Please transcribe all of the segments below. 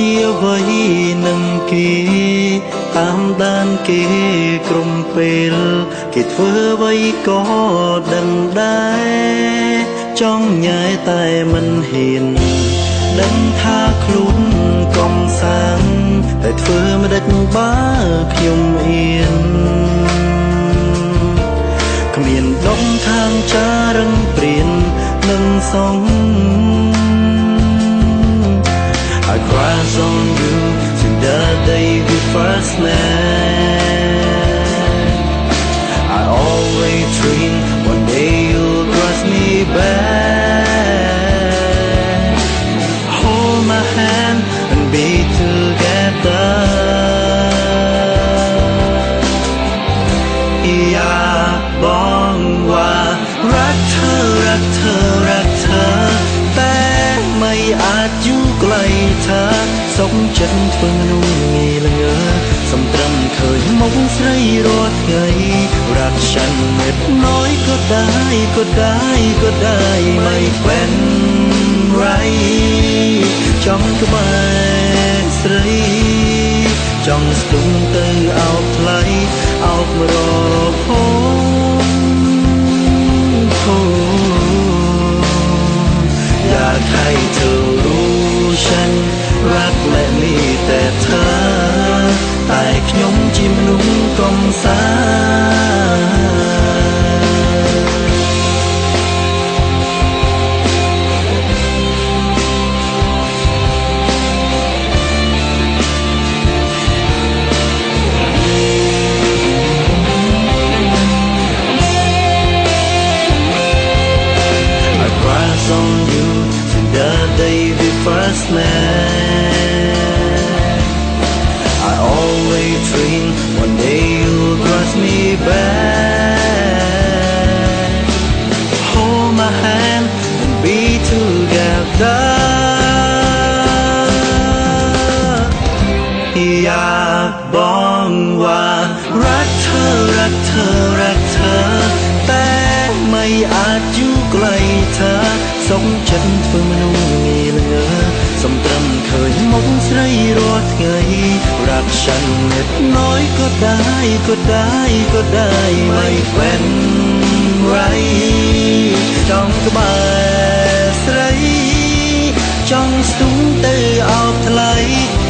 chia với nâng kia tam đàn kia krum pel kịt vơ với có đằng đai trong nhai tai mình hiền đấng tha khốn công sáng để vơ mà đất bá khiêm yên miền đông thang cha răng biển nâng sóng I cry on you since the day we first met. I always dream one day you'll cross me back. Hold my hand and be together.อยากบอกว่ารักเธอรักเธอรักเธอแต่ไม่อาจอยู่ไกลเธอสมจันทร์เฟื่องนุ่งงีละเงอสมตรำเคยมองใส่รอดไงรักฉันเม็ดน้อยก็ได้ก็ได้ก็ได้ไม่เป็นไรจองก็ไม่ใส่จองสตุ้งเตอเอาไพลเอามารอพอยากให้เธอรู้ฉันรักและมีแต่เธอแต่ขยมจิ้มนุ่งกลมสาon you since the day we first met. I always dream one day you'll cross me back. Hold my hand and be together. อยากบอกว่ารักเธอรักเธอรักเธอแต่ไม่อาจอยู่ไกลเธอสมจันทร์เฟื่องนุ่งงีละเงอสมตรำเคยมองใส่รอดไงรักฉันเม็ดน้อยก็ได้ก็ได้ก็ได้ไม่เป็นไรจองก็ไม่ใส่จองสูงเตอเอาทลาย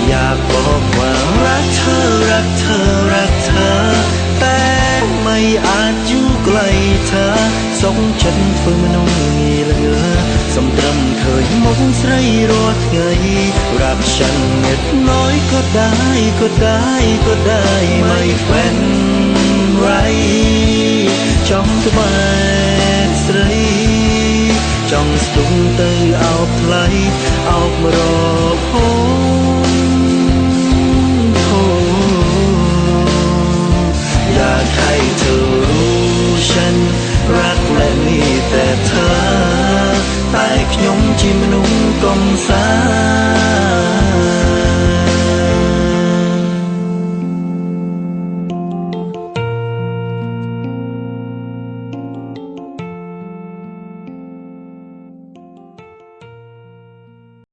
อยากบอกว่ารักเธอรักเธอรักเธอแต่ไม่อาจอยู่ไกลเธอสมจันทร์เฟื่องนุ่งงีละเงอสมตรำเคยมองใส่รอดไงรักฉันเม็ดน้อยก็ได้ก็ได้ก็ได้ไม่เป็นไรจองก็ไม่ใส่จองสตุ้งเตอเอาไพลเอามารอ